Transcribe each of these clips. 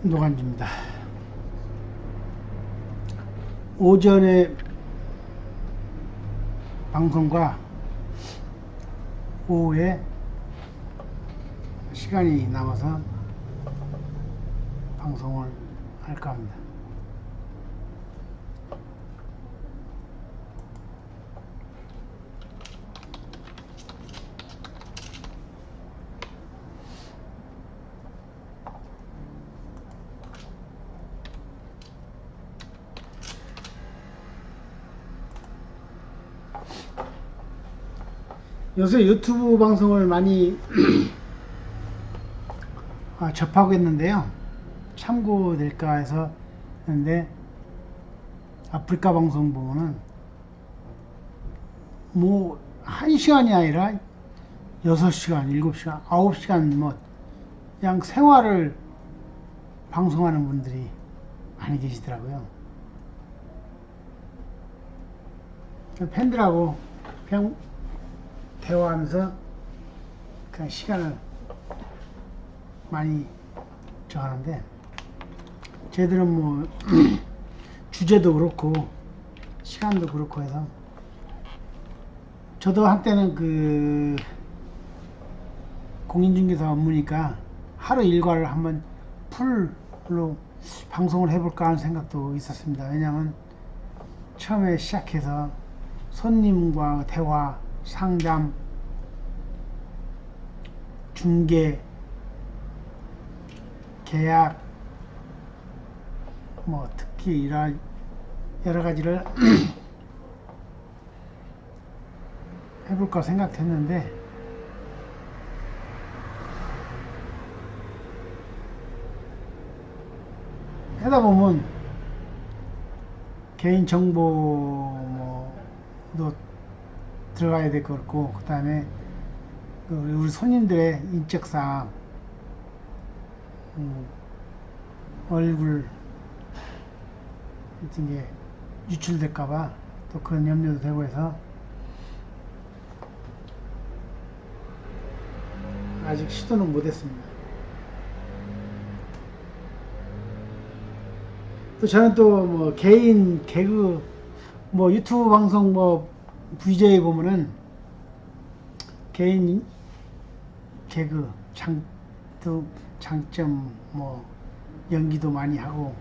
노간주입니다. 오전에 방송과 오후에 시간이 남아서 방송을 할까 합니다. 요새 유튜브 방송을 많이 접하고 있는데요. 참고될까 해서 했는데, 아프리카 방송 보면은 뭐 1시간이 아니라 6시간, 7시간, 9시간 뭐 그냥 생활을 방송하는 분들이 많이 계시더라고요. 팬들하고 그냥 대화하면서 그냥 시간을 많이 하는데, 쟤들은 뭐 주제도 그렇고 시간도 그렇고 해서, 저도 한때는 그 공인중개사 업무니까 하루 일과를 한번 풀로 방송을 해볼까 하는 생각도 있었습니다. 왜냐하면 처음에 시작해서 손님과 대화, 상담, 중개, 계약, 뭐 특히 이런 여러 가지를 해볼까 생각했는데, 하다 보면 개인 정보 뭐도 들어가야 될 것 같고, 그 다음에 우리 손님들의 인적사항, 얼굴 같은 게 유출될까봐 또 그런 염려도 되고 해서 아직 시도는 못했습니다. 또 저는 또 뭐 개인 개그, 뭐 유튜브 방송 뭐 VJ 보면은 개인 개그 또 장점 뭐 연기도 많이 하고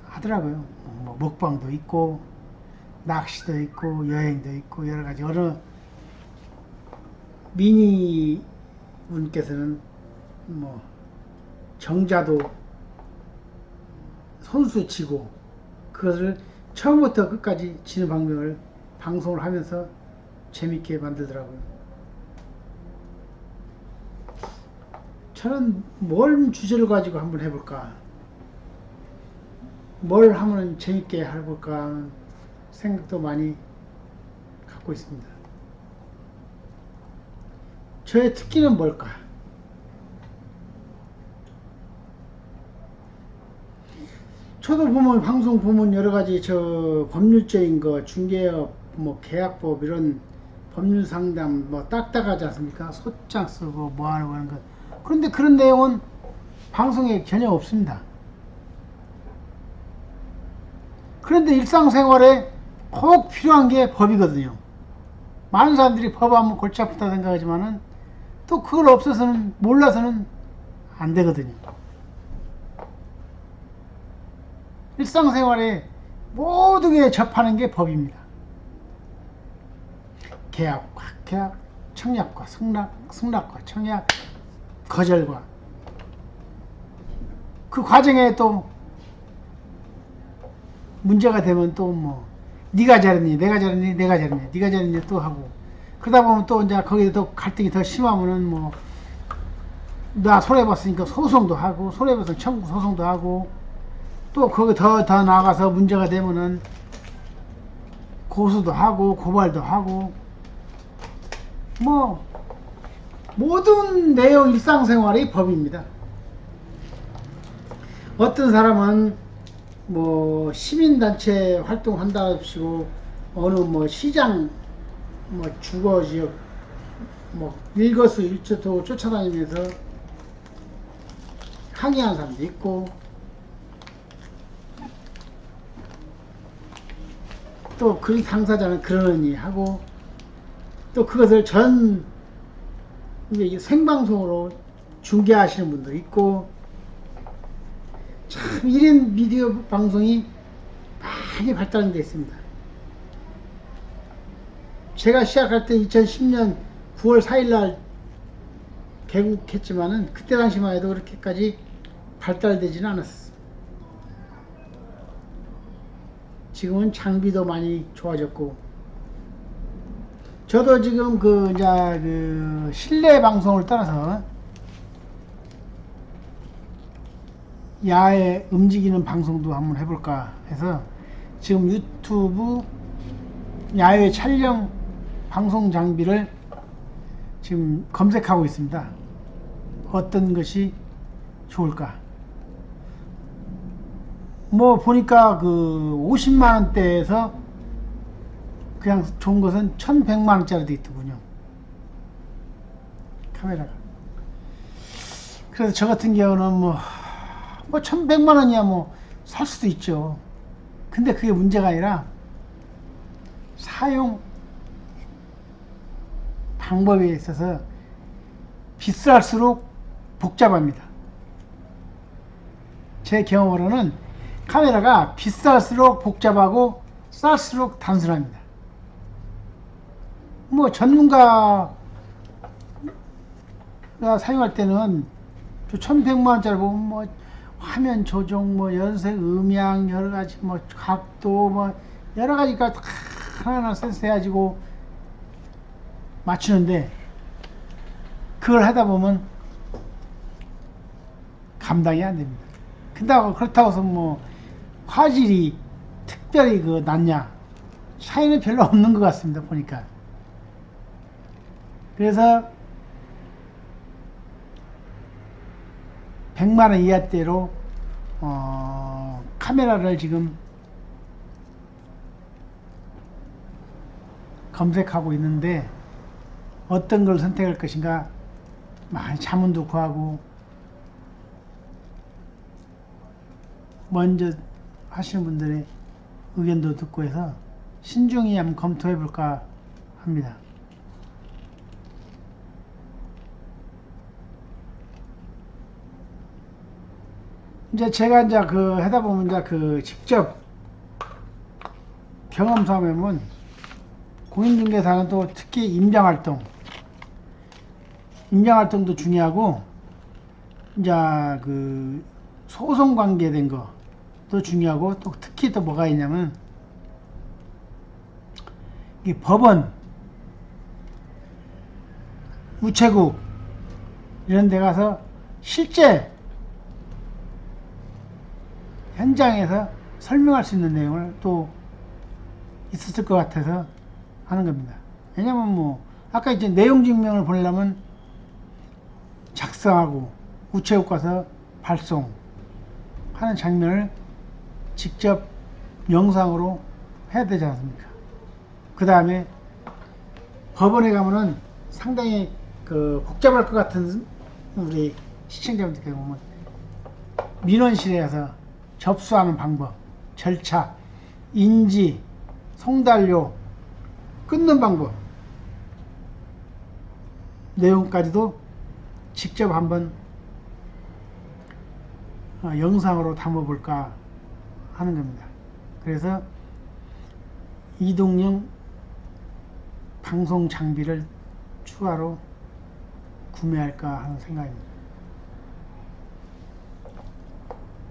하더라고요. 뭐 먹방도 있고 낚시도 있고 여행도 있고 여러 가지. 어느 미니 분께서는 뭐 정자도 손수 치고 그것을 처음부터 끝까지 치는 방법을 방송을 하면서 재밌게 만들더라고요. 저는 뭘 주제를 가지고 한번 해볼까, 뭘 하면 재밌게 해볼까 하는 생각도 많이 갖고 있습니다. 저의 특기는 뭘까? 저도 보면 방송 보면 여러 가지 저 법률적인 거, 중개업, 뭐 계약법 이런 법률 상담 뭐 딱딱하지 않습니까? 소장 쓰고 뭐 하는 거. 그런데 그런 내용은 방송에 전혀 없습니다. 그런데 일상생활에 꼭 필요한 게 법이거든요. 많은 사람들이 법하면 골치 아프다 생각하지만은 또 그걸 없어서는, 몰라서는 안 되거든요. 일상생활에 모든 게 접하는 게 법입니다. 계약, 청약과 승낙과 청약, 거절과 그 과정에 또 문제가 되면 또 뭐 네가 잘했니, 내가 잘했니, 네가 잘했니 또 하고, 그러다 보면 또 이제 거기에 더 갈등이 더 심하면은 뭐 나 손해봤으니까 소송도 하고, 손해배상 청구 소송도 하고, 또 거기 더 나아가서 문제가 되면은 고소도 하고 고발도 하고, 뭐 모든 내용 일상생활이 법입니다. 어떤 사람은 뭐 시민단체 활동한다 합시고 어느 뭐 시장 뭐 주거지역 뭐 일거수 일처토 쫓아다니면서 항의하는 사람도 있고, 또 그 당사자는 그러니 하고, 또 그것을 이제 생방송으로 중계하시는 분도 있고, 참 1인 미디어 방송이 많이 발달돼 있습니다. 제가 시작할 때 2010년 9월 4일날 개국했지만은 그때 당시만 해도 그렇게까지 발달되지는 않았어요. 지금은 장비도 많이 좋아졌고, 저도 지금 그 실내 방송을 떠나서 야외 움직이는 방송도 한번 해볼까 해서 지금 유튜브 야외 촬영 방송 장비를 지금 검색하고 있습니다. 어떤 것이 좋을까? 뭐 보니까 그 50만원대에서 그냥 좋은 것은 1100만원짜리도 있더군요. 카메라가. 그래서 저 같은 경우는 뭐 1100만원이야 뭐 살 수도 있죠. 근데 그게 문제가 아니라 사용 방법에 있어서 비쌀수록 복잡합니다. 제 경험으로는 카메라가 비쌀수록 복잡하고 쌀수록 단순합니다. 뭐 전문가가 사용할 때는 1100만원짜리 보면 뭐 화면 조정, 뭐 연색, 음향, 여러가지 뭐 각도, 뭐 여러가지가 하나하나 센스해가지고 맞추는데, 그걸 하다 보면 감당이 안 됩니다. 그렇다고 해서 뭐 화질이 특별히 낮냐? 차이는 별로 없는 것 같습니다, 보니까. 그래서 100만원 이하대로 카메라를 지금 검색하고 있는데, 어떤 걸 선택할 것인가 많이 자문도 구하고 먼저 하시는 분들의 의견도 듣고 해서 신중히 한번 검토해 볼까 합니다. 이제 제가 이제 하다 보면 이제 직접 경험 삼으면 공인중개사는 또 특히 임장활동도 중요하고, 이제 소송 관계된 것도 중요하고, 또 특히 또 뭐가 있냐면 이 법원, 우체국 이런 데 가서 실제 현장에서 설명할 수 있는 내용을 또 있었을 것 같아서 하는 겁니다. 왜냐면 뭐 아까 이제 내용 증명을 보내려면 작성하고 우체국 가서 발송하는 장면을 직접 영상으로 해야 되지 않습니까? 그 다음에 법원에 가면은 상당히 복잡할 것 같은 우리 시청자분들께 보면 민원실에 가서 접수하는 방법, 절차, 인지, 송달료, 끊는 방법, 내용까지도 직접 한번 영상으로 담아볼까 하는 겁니다. 그래서 이동용 방송 장비를 추가로 구매할까 하는 생각입니다.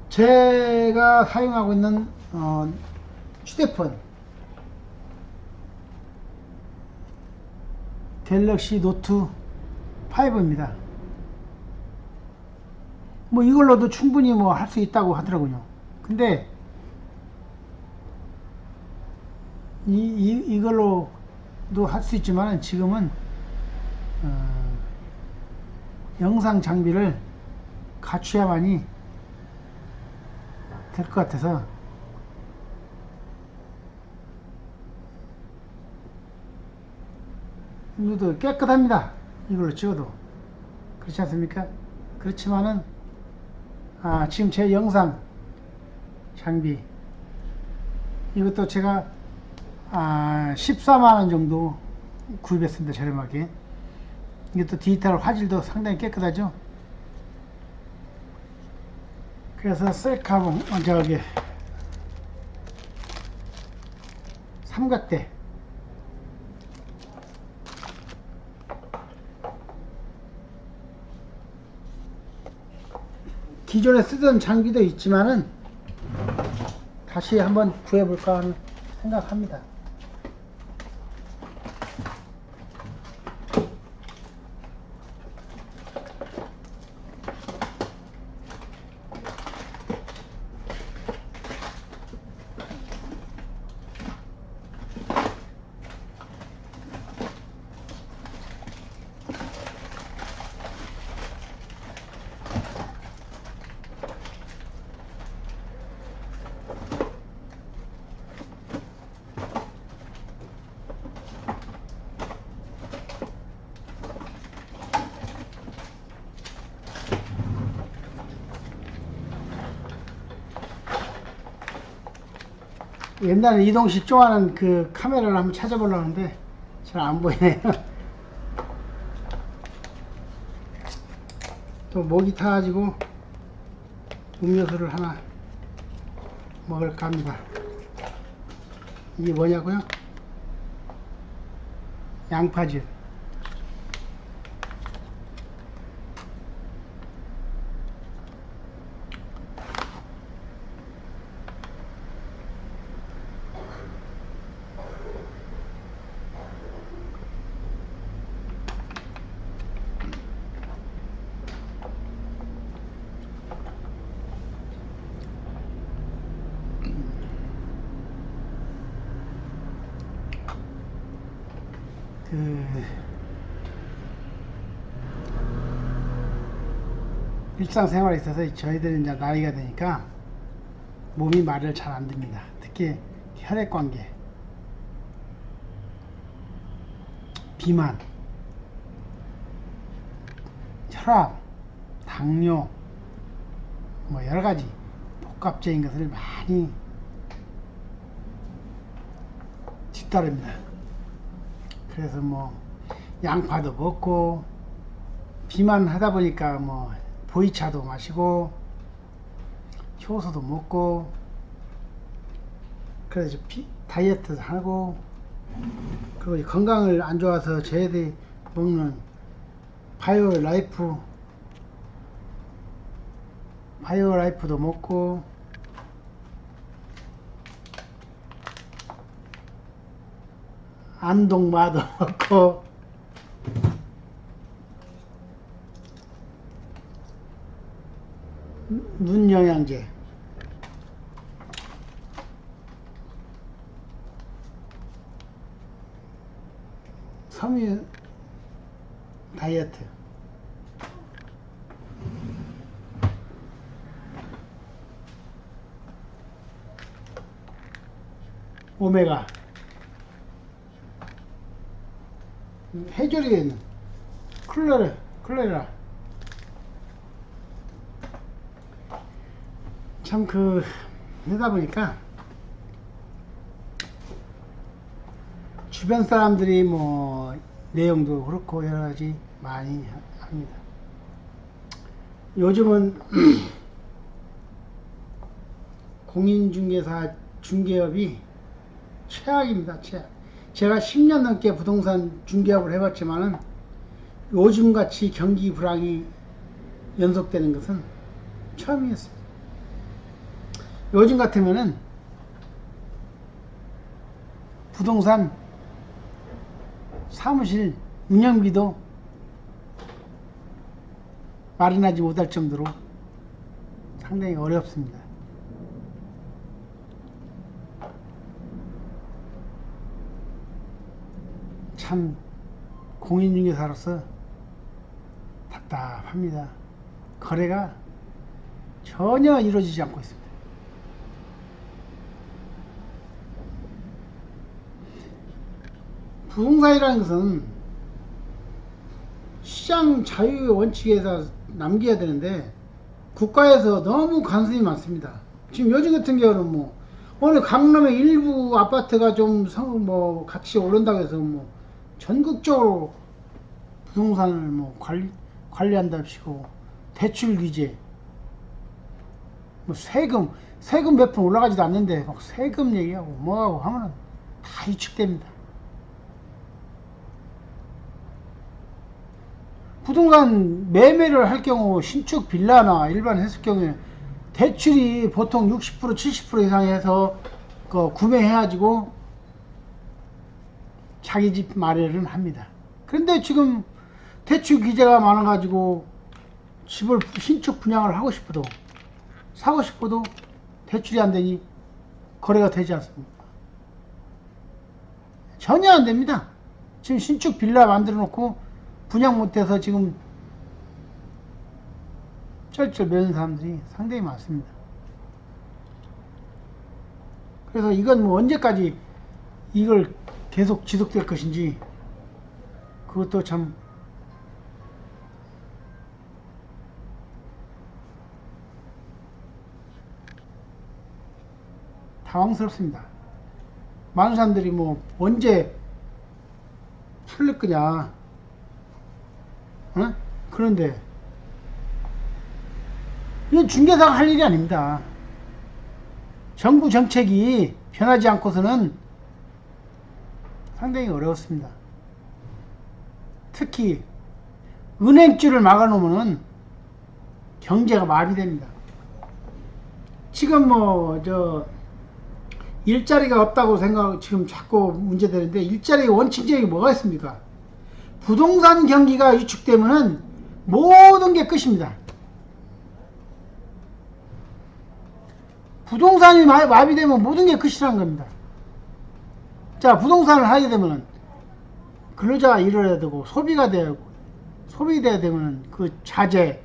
제가 사용하고 있는 휴대폰 갤럭시 노트 5입니다. 뭐 이걸로도 충분히 뭐 할 수 있다고 하더라고요. 근데 이걸로도 할 수 있지만 지금은 영상 장비를 갖춰야만이 될 것 같아서 이것도 깨끗합니다. 이걸로 찍어도. 그렇지 않습니까? 그렇지만은 지금 제 영상 장비 이것도 제가 14만원 정도 구입했습니다. 저렴하게. 이것도 디지털 화질도 상당히 깨끗하죠. 그래서 셀카봉 저기 삼각대 기존에 쓰던 장비도 있지만은 다시 한번 구해볼까 하는 생각합니다. 옛날에 이동식 좋아하는 그 카메라를 한번 찾아보려고 하는데 잘 안 보이네요. 또 목이 타가지고 음료수를 하나 먹을까 합니다. 이게 뭐냐고요? 양파즙. 일상생활에 있어서 저희들은 이제 나이가 되니까 몸이 말을 잘 안 듣습니다. 특히 혈액관계, 비만, 혈압, 당뇨, 뭐 여러가지 복합적인 것을 많이 뒤따릅니다. 그래서 뭐 양파도 먹고 비만 하다 보니까 뭐 보이차도 마시고 효소도 먹고 그래서 다이어트도 하고 그리고 건강을 안 좋아서 저희들이 먹는 바이오라이프도 먹고 안동마도 먹고 눈 영양제 섬유 다이어트 오메가 해조류에 있는 클레라 참 하다 보니까 주변 사람들이 뭐 내용도 그렇고 여러가지 많이 합니다. 요즘은 공인중개사 중개업이 최악입니다. 최악. 제가 10년 넘게 부동산 중개업을 해봤지만은 요즘같이 경기 불황이 연속되는 것은 처음이었습니다. 요즘 같으면은 부동산 사무실 운영비도 마련하지 못할 정도로 상당히 어렵습니다. 참 공인중개사로서 답답합니다. 거래가 전혀 이루어지지 않고 있습니다. 부동산이라는 것은 시장 자유의 원칙에서 남겨야 되는데 국가에서 너무 간섭이 많습니다. 지금 요즘 같은 경우는 뭐 오늘 강남의 일부 아파트가 좀 같이 오른다고 해서 뭐 전국적으로 부동산을 뭐 관리한답시고 대출 규제, 뭐 세금 몇 푼 올라가지도 않는데 막 세금 얘기하고 뭐하고 하면은 다 위축됩니다. 부동산 매매를 할 경우 신축 빌라나 일반 했을 경우에 대출이 보통 60% 70% 이상 해서 구매해가지고 자기 집 마련을 합니다. 그런데 지금 대출 규제가 많아가지고 집을 신축 분양을 하고 싶어도 사고 싶어도 대출이 안 되니 거래가 되지 않습니다. 전혀 안 됩니다. 지금 신축 빌라 만들어 놓고 분양 못해서 지금 쩔쩔 매는 사람들이 상당히 많습니다. 그래서 이건 뭐 언제까지 이걸 계속 지속될 것인지 그것도 참 당황스럽습니다. 많은 사람들이 뭐 언제 풀릴 거냐, 어? 그런데 이건 중개사가 할 일이 아닙니다. 정부 정책이 변하지 않고서는 상당히 어려웠습니다. 특히 은행줄을 막아놓으면 경제가 마비됩니다. 지금 일자리가 없다고 지금 자꾸 문제되는데, 일자리의 원칙적인 게 뭐가 있습니까? 부동산 경기가 위축되면은 모든 게 끝입니다. 부동산이 마비되면 모든 게 끝이라는 겁니다. 자, 부동산을 하게 되면은 근로자가 일을 해야 되고 소비가 돼야 되고, 소비돼야 되면은 그 자재,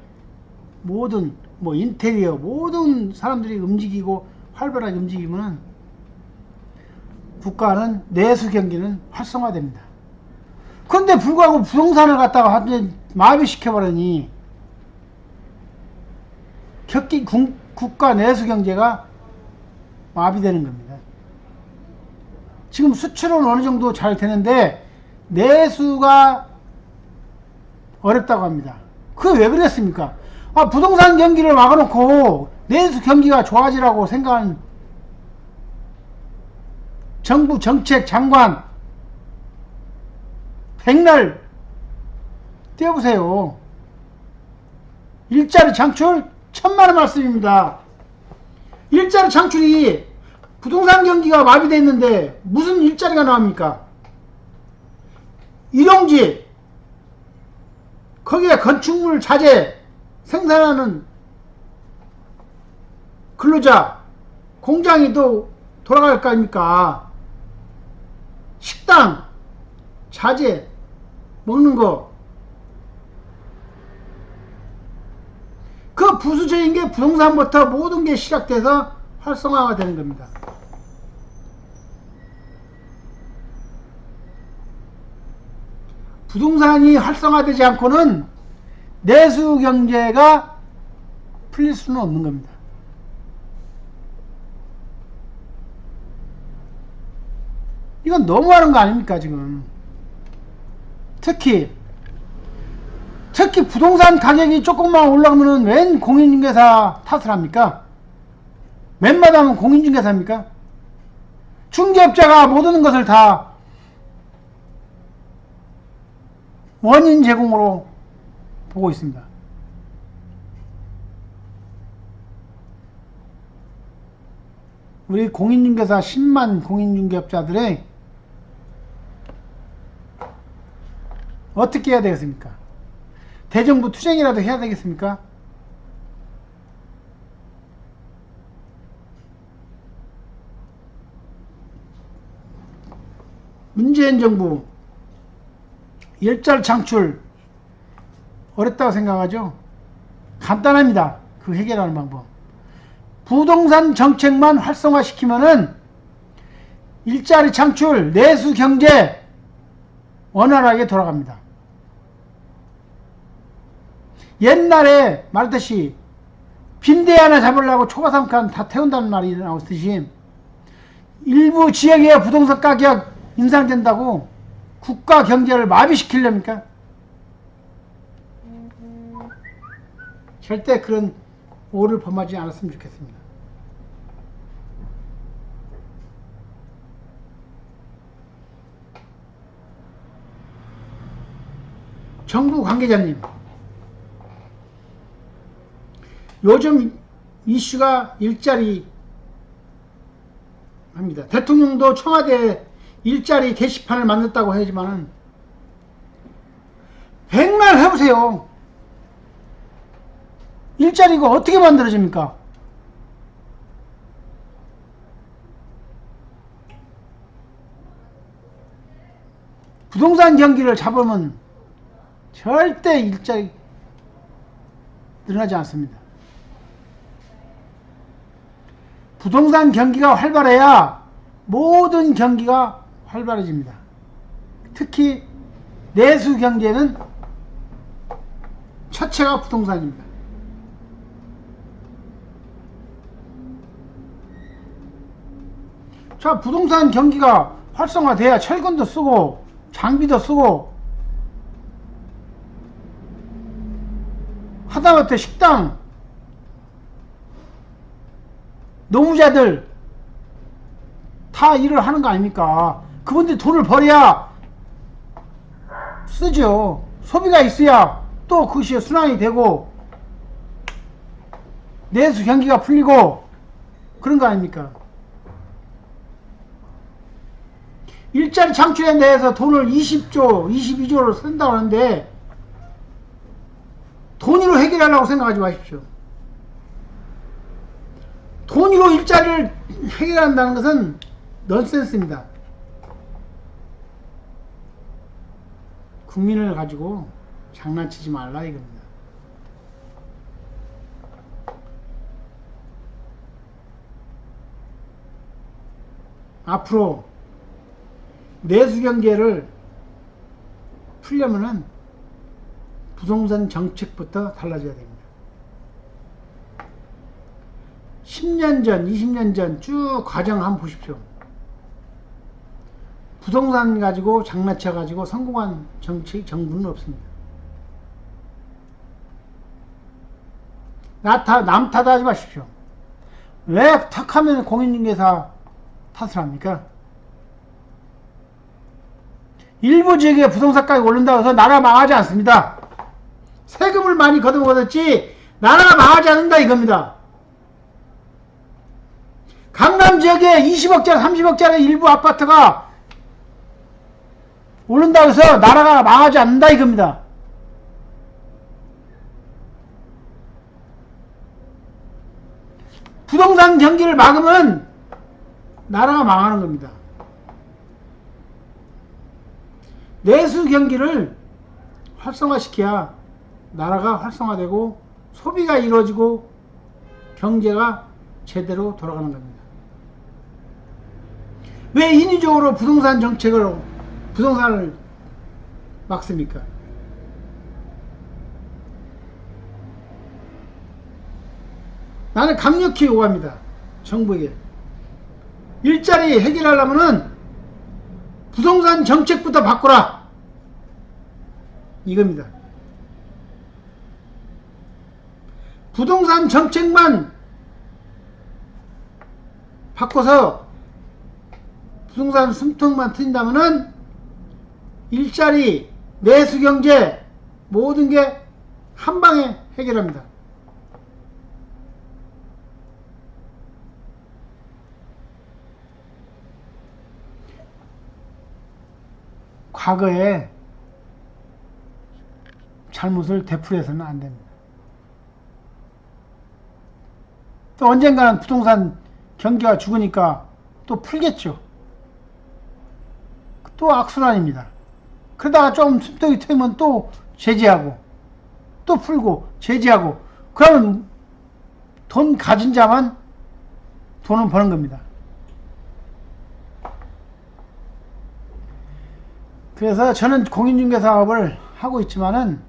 모든 인테리어, 모든 사람들이 움직이고 활발하게 움직이면은 국가는 내수 경기는 활성화됩니다. 그런데 불구하고 부동산을 갖다가 완전 마비시켜버리니 국가 내수 경제가 마비되는 겁니다. 지금 수출은 어느 정도 잘 되는데 내수가 어렵다고 합니다. 그게 왜 그랬습니까? 부동산 경기를 막아놓고 내수 경기가 좋아지라고 생각하는 정부 정책 장관 백날 떼어보세요. 일자리 창출 천만의 말씀입니다. 일자리 창출이 부동산 경기가 마비되어 있는데 무슨 일자리가 나옵니까? 일용직, 거기에 건축물 자재 생산하는 근로자, 공장이 또 돌아갈 거 아닙니까? 식당, 자재, 먹는 거. 그 부수적인 게 부동산부터 모든 게 시작돼서 활성화가 되는 겁니다. 부동산이 활성화되지 않고는 내수 경제가 풀릴 수는 없는 겁니다. 이건 너무하는 거 아닙니까, 지금? 특히 부동산 가격이 조금만 올라가면은 웬 공인중개사 탓을 합니까? 웬마다면 공인중개사입니까? 중개업자가 모든 것을 다 원인 제공으로 보고 있습니다. 우리 공인중개사 10만 공인중개업자들의 어떻게 해야 되겠습니까? 대정부 투쟁이라도 해야 되겠습니까? 문재인 정부 일자리 창출 어렵다고 생각하죠? 간단합니다. 그 해결하는 방법. 부동산 정책만 활성화시키면은 일자리 창출, 내수 경제 원활하게 돌아갑니다. 옛날에 말했듯이 빈대 하나 잡으려고 초가삼간 다 태운다는 말이 나오듯이 일부 지역의 부동산 가격 인상된다고 국가 경제를 마비시키려니까 절대 그런 오를 범하지 않았으면 좋겠습니다. 정부 관계자님, 요즘 이슈가 일자리 합니다. 대통령도 청와대 일자리 게시판을 만들었다고 하지만은 백날 해보세요. 일자리가 어떻게 만들어집니까? 부동산 경기를 잡으면 절대 일자리 늘어나지 않습니다. 부동산 경기가 활발해야 모든 경기가 활발해집니다. 특히 내수 경제는 첫째가 부동산입니다. 자, 부동산 경기가 활성화돼야 철근도 쓰고 장비도 쓰고 하다못해 식당 노무자들 다 일을 하는 거 아닙니까? 그분들이 돈을 벌어야 쓰죠. 소비가 있어야 또 그것이 순환이 되고 내수 경기가 풀리고 그런 거 아닙니까? 일자리 창출에 대해서 돈을 20조, 22조를 쓴다고 하는데 돈으로 해결하려고 생각하지 마십시오. 돈으로 일자리를 해결한다는 것은 넌센스입니다. 국민을 가지고 장난치지 말라 이겁니다. 앞으로 내수 경제를 풀려면은 부동산 정책부터 달라져야 됩니다. 10년 전, 20년 전 쭉 과정 한번 보십시오. 부동산 가지고 장난쳐 가지고 성공한 정부는 없습니다. 남 탓하지 마십시오. 왜 탁하면 공인중개사 탓을 합니까? 일부 지역에 부동산 가격이 오른다고 해서 나라 망하지 않습니다. 세금을 많이 걷어먹었지 나라가 망하지 않는다 이겁니다. 강남 지역에 20억짜리 30억짜리 일부 아파트가 오른다고 해서 나라가 망하지 않는다 이겁니다. 부동산 경기를 막으면 나라가 망하는 겁니다. 내수 경기를 활성화시켜야 나라가 활성화되고 소비가 이루어지고 경제가 제대로 돌아가는 겁니다. 왜 인위적으로 부동산 정책을 부동산을 막습니까? 나는 강력히 요구합니다. 정부에게 일자리 해결하려면은 부동산 정책부터 바꾸라 이겁니다. 부동산 정책만 바꿔서 부동산 숨통만 트인다면은 일자리, 내수경제 모든 게 한방에 해결합니다. 과거에 잘못을 되풀이해서는 안 됩니다. 또 언젠가는 부동산 경기가 죽으니까 또 풀겠죠. 또 악순환입니다. 그러다가 좀 숨통이 트이면 또 제재하고 또 풀고 제재하고 그러면 돈 가진 자만 돈을 버는 겁니다. 그래서 저는 공인중개 사업을 하고 있지만은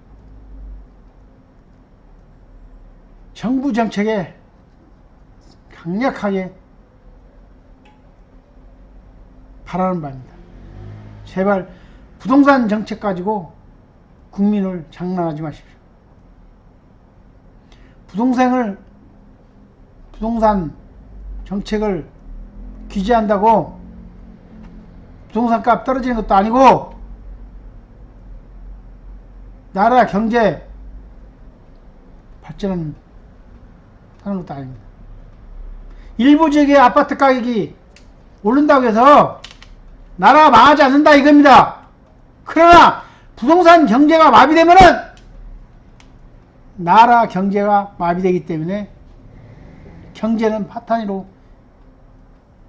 정부 정책에 강력하게 바라는 바입니다. 제발 부동산 정책 가지고 국민을 장난하지 마십시오. 부동산 정책을 규제한다고 부동산 값 떨어지는 것도 아니고 나라 경제 발전하는 것도 아닙니다. 일부 지역의 아파트 가격이 오른다고 해서 나라가 망하지 않는다 이겁니다. 그러나 부동산 경제가 마비되면은 나라 경제가 마비되기 때문에 경제는 파탄으로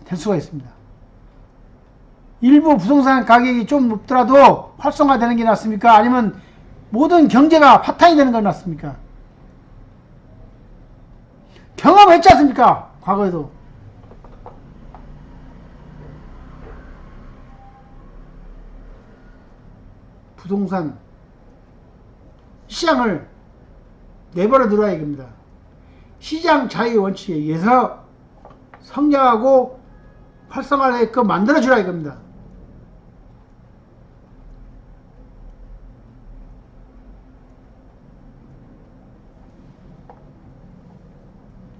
될 수가 있습니다. 일부 부동산 가격이 좀 높더라도 활성화되는 게 낫습니까? 아니면 모든 경제가 파탄이 되는 게 낫습니까? 경험했지 않습니까? 과거에도. 부동산 시장을 내버려 두라 이겁니다. 시장 자유 원칙에 의해서 성장하고 활성화되게끔 만들어주라 이겁니다.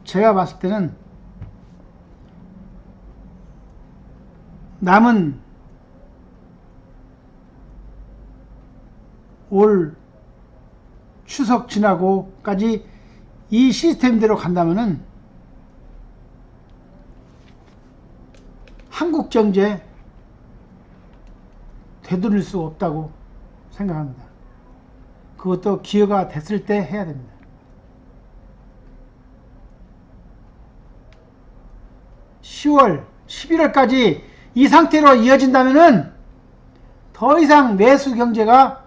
제가 봤을 때는 남은 올 추석 지나고까지 이 시스템대로 간다면은 한국 경제 되돌릴 수 없다고 생각합니다. 그것도 기회가 됐을 때 해야 됩니다. (10월) (11월까지) 이 상태로 이어진다면은 더 이상 내수 경제가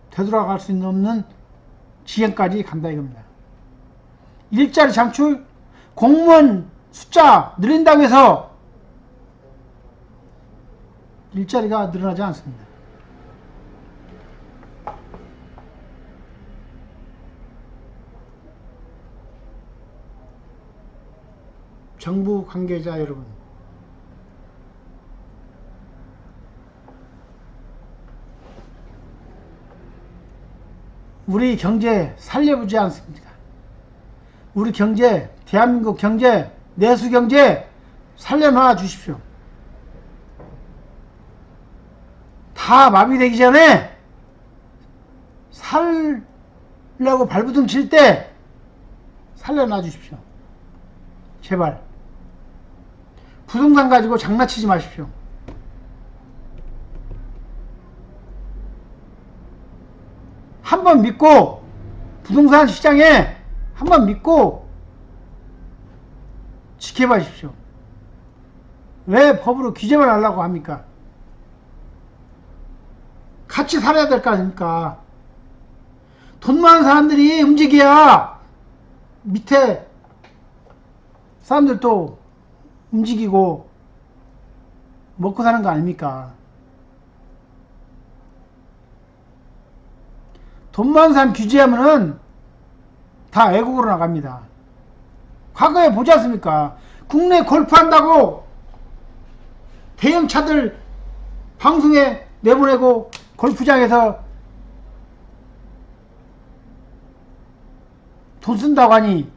되돌아갈 수 없는 지경까지 간다 이겁니다. 일자리 창출, 공무원 숫자 늘린다고 해서 일자리가 늘어나지 않습니다. 정부 관계자 여러분, 우리 경제 살려보지 않습니까? 우리 경제, 대한민국 경제, 내수 경제 살려놔 주십시오. 다 마비되기 전에 살려고 발부둥 칠 때 살려놔 주십시오. 제발. 부동산 가지고 장난치지 마십시오. 한번 믿고, 부동산 시장에 한번 믿고 지켜봐 주십시오. 왜 법으로 규제만 하려고 합니까? 같이 살아야 될 거 아닙니까? 돈 많은 사람들이 움직여야 밑에 사람들도 움직이고 먹고 사는 거 아닙니까? 돈 많은 사람 규제하면은 다 외국으로 나갑니다. 과거에 보지 않습니까? 국내 골프한다고 대형 차들 방송에 내보내고 골프장에서 돈 쓴다고 하니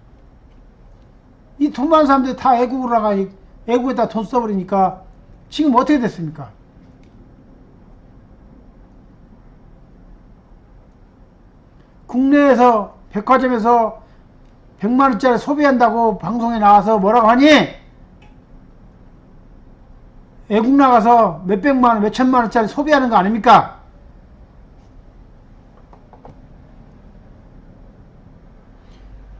이 돈 많은 사람들이 다 외국으로 나가니 외국에다 돈 써버리니까 지금 어떻게 됐습니까? 국내에서 백화점에서 100만원짜리 소비한다고 방송에 나와서 뭐라고 하니? 외국 나가서 몇백만원, 몇천만원짜리 소비하는 거 아닙니까?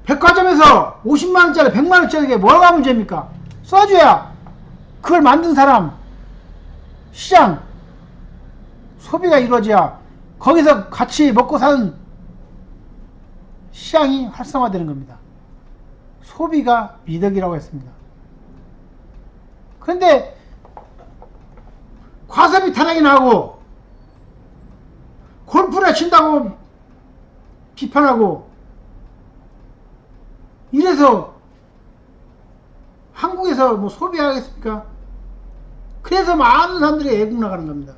백화점에서 50만원짜리, 100만원짜리게 뭐가 문제입니까? 써줘야 그걸 만든 사람, 시장, 소비가 이루어져야 거기서 같이 먹고 사는 시장이 활성화되는 겁니다. 소비가 미덕이라고 했습니다. 그런데 과소비 타락이 나고 골프를 친다고 비판하고 이래서 한국에서 뭐 소비하겠습니까? 그래서 많은 사람들이 외국 나가는 겁니다.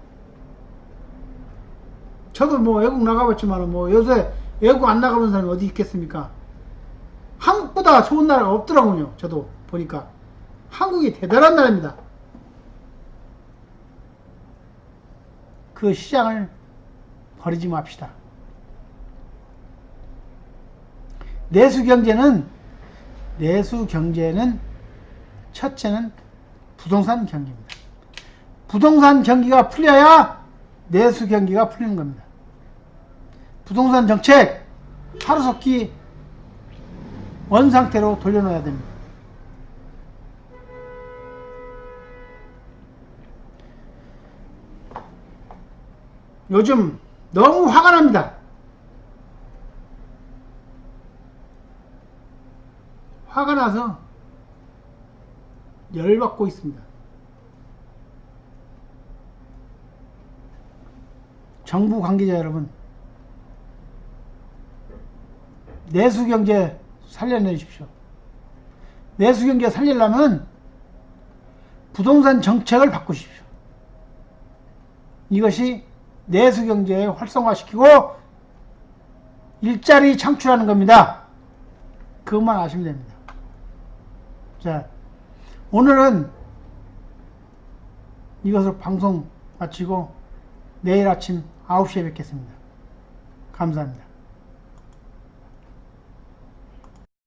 저도 뭐 외국 나가봤지만 뭐 요새 외국 안 나가본 사람이 어디 있겠습니까? 한국보다 좋은 나라가 없더라고요. 저도 보니까 한국이 대단한 나라입니다. 그 시장을 버리지 맙시다. 내수경제는 첫째는 부동산 경기입니다. 부동산 경기가 풀려야 내수 경기가 풀리는 겁니다. 부동산 정책 하루속히 원상태로 돌려놓아야 됩니다. 요즘 너무 화가 납니다. 화가 나서 열받고 있습니다. 정부 관계자 여러분, 내수경제 살려내십시오. 내수경제 살리려면 부동산 정책을 바꾸십시오. 이것이 내수경제 활성화시키고 일자리 창출하는 겁니다. 그것만 아시면 됩니다. 자, 오늘은 이것으로 방송 마치고 내일 아침 9시에 뵙겠습니다. 감사합니다.